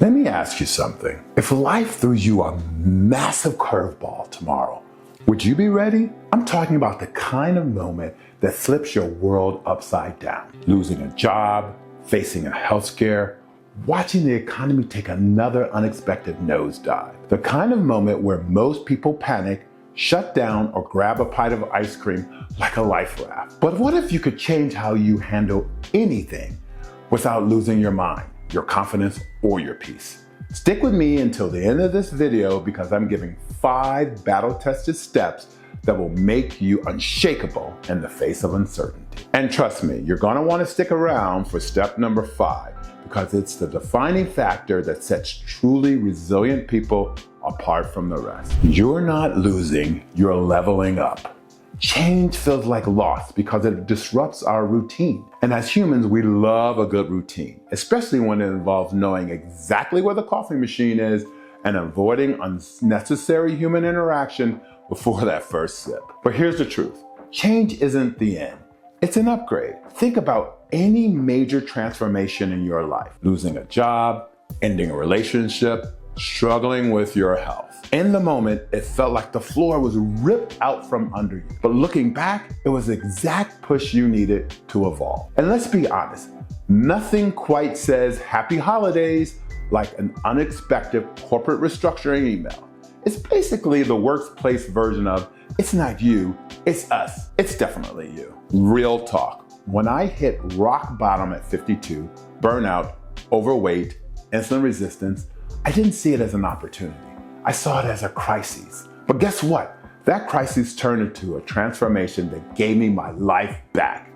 Let me ask you something. If life threw you a massive curveball tomorrow, would you be ready? I'm talking about the kind of moment that flips your world upside down. Losing a job, facing a health scare, watching the economy take another unexpected nosedive. The kind of moment where most people panic, shut down, or grab a pint of ice cream like a life raft. But what if you could change how you handle anything without losing your mind, your confidence, or your peace? Stick with me until the end of this video because I'm giving 5 battle-tested steps that will make you unshakable in the face of uncertainty. And trust me, you're gonna wanna stick around for step number 5 because it's the defining factor that sets truly resilient people apart from the rest. You're not losing, you're leveling up. Change feels like loss because it disrupts our routine. And as humans, we love a good routine, especially when it involves knowing exactly where the coffee machine is and avoiding unnecessary human interaction before that first sip. But here's the truth. Change isn't the end. It's an upgrade. Think about any major transformation in your life. Losing a job, ending a relationship, struggling with your health. In the moment, it felt like the floor was ripped out from under you. But looking back, it was the exact push you needed to evolve. And let's be honest, nothing quite says happy holidays like an unexpected corporate restructuring email. It's basically the workplace version of, it's not you, it's us. It's definitely you. Real talk. When I hit rock bottom at 52, burnout, overweight, insulin resistance, I didn't see it as an opportunity. I saw it as a crisis. But guess what? That crisis turned into a transformation that gave me my life back.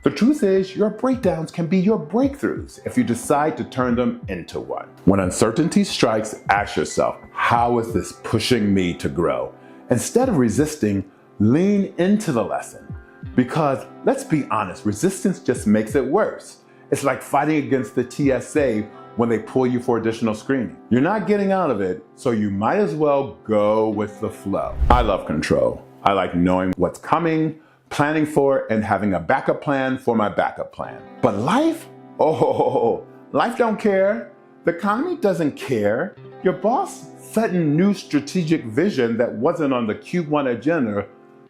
The truth is, your breakdowns can be your breakthroughs if you decide to turn them into one. When uncertainty strikes, ask yourself, how is this pushing me to grow? Instead of resisting, lean into the lesson. Because let's be honest, resistance just makes it worse. It's like fighting against the TSA when they pull you for additional screening. You're not getting out of it, so you might as well go with the flow. I love control. I like knowing what's coming, planning for it, and having a backup plan for my backup plan. But life? Oh, life don't care. The economy doesn't care. Your boss setting new strategic vision that wasn't on the Q1 agenda.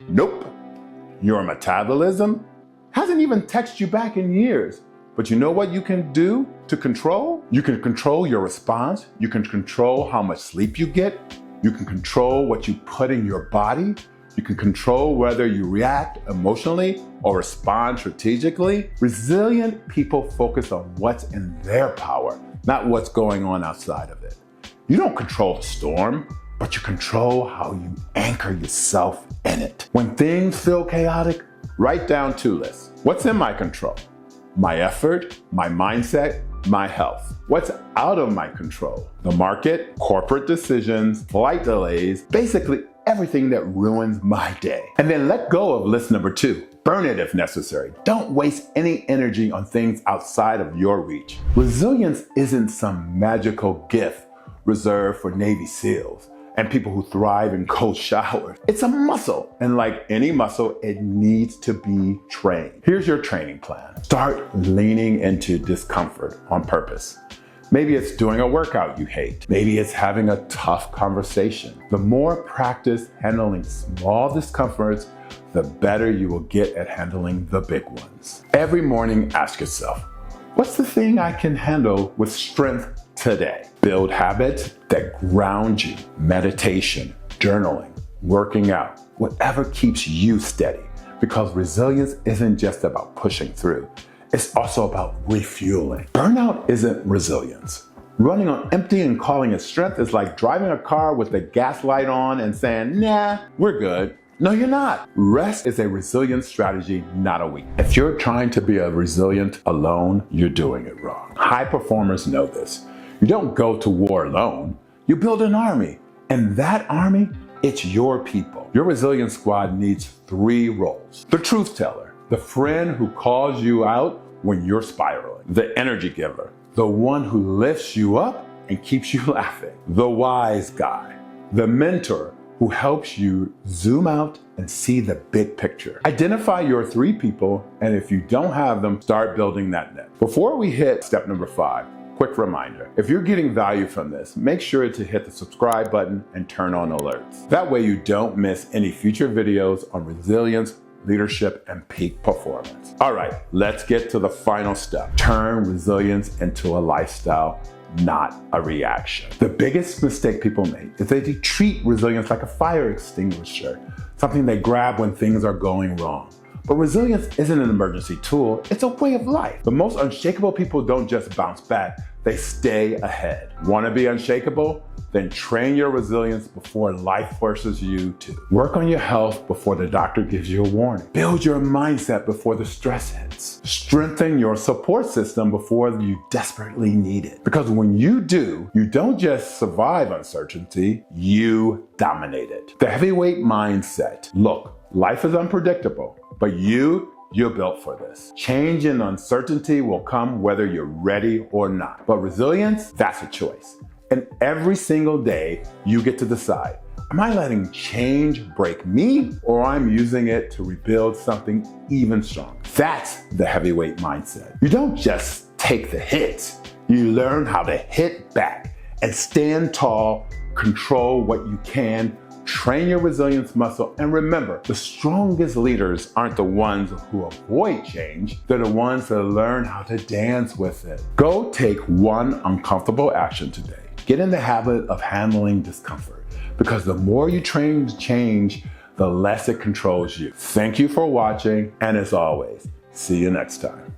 Nope. Your metabolism hasn't even texted you back in years. But you know what you can do to control? You can control your response. You can control how much sleep you get. You can control what you put in your body. You can control whether you react emotionally or respond strategically. Resilient people focus on what's in their power, not what's going on outside of it. You don't control the storm, but you control how you anchor yourself in it. When things feel chaotic, write down 2 lists. What's in my control? My effort, my mindset, my health. What's out of my control? The market, corporate decisions, flight delays, basically everything that ruins my day. And then let go of list number 2. Burn it if necessary. Don't waste any energy on things outside of your reach. Resilience isn't some magical gift reserved for Navy SEALs and people who thrive in cold showers. It's a muscle, and like any muscle, it needs to be trained. Here's your training plan. Start leaning into discomfort on purpose. Maybe it's doing a workout you hate. Maybe it's having a tough conversation. The more practice handling small discomforts, the better you will get at handling the big ones. Every morning, ask yourself, what's the thing I can handle with strength today? Build habits that ground you. Meditation, journaling, working out, whatever keeps you steady. Because resilience isn't just about pushing through. It's also about refueling. Burnout isn't resilience. Running on empty and calling it strength is like driving a car with the gas light on and saying, nah, we're good. No, you're not. Rest is a resilience strategy, not a weakness. If you're trying to be a resilient alone, you're doing it wrong. High performers know this. You don't go to war alone. You build an army. And that army, it's your people. Your resilience squad needs 3 roles. The truth teller, the friend who calls you out when you're spiraling. The energy giver, the one who lifts you up and keeps you laughing. The wise guy, the mentor who helps you zoom out and see the big picture. Identify your 3 people, and if you don't have them, start building that net. Before we hit step number 5, quick reminder. If you're getting value from this, make sure to hit the subscribe button and turn on alerts. That way you don't miss any future videos on resilience, leadership, and peak performance. All right, let's get to the final step. Turn resilience into a lifestyle, not a reaction. The biggest mistake people make is they treat resilience like a fire extinguisher, something they grab when things are going wrong. But resilience isn't an emergency tool, it's a way of life. The most unshakable people don't just bounce back, they stay ahead. Want to be unshakable? Then train your resilience before life forces you to. Work on your health before the doctor gives you a warning. Build your mindset before the stress hits. Strengthen your support system before you desperately need it. Because when you do, you don't just survive uncertainty, you dominate it. The heavyweight mindset. Look, life is unpredictable, but you're built for this. Change and uncertainty will come whether you're ready or not. But resilience, that's a choice. And every single day, you get to decide, am I letting change break me, or I'm using it to rebuild something even stronger? That's the heavyweight mindset. You don't just take the hits, you learn how to hit back and stand tall, control what you can, train your resilience muscle, and remember, the strongest leaders aren't the ones who avoid change, they're the ones that learn how to dance with it. Go take one uncomfortable action today. Get in the habit of handling discomfort, because the more you train to change, the less it controls you. Thank you for watching, and as always, see you next time.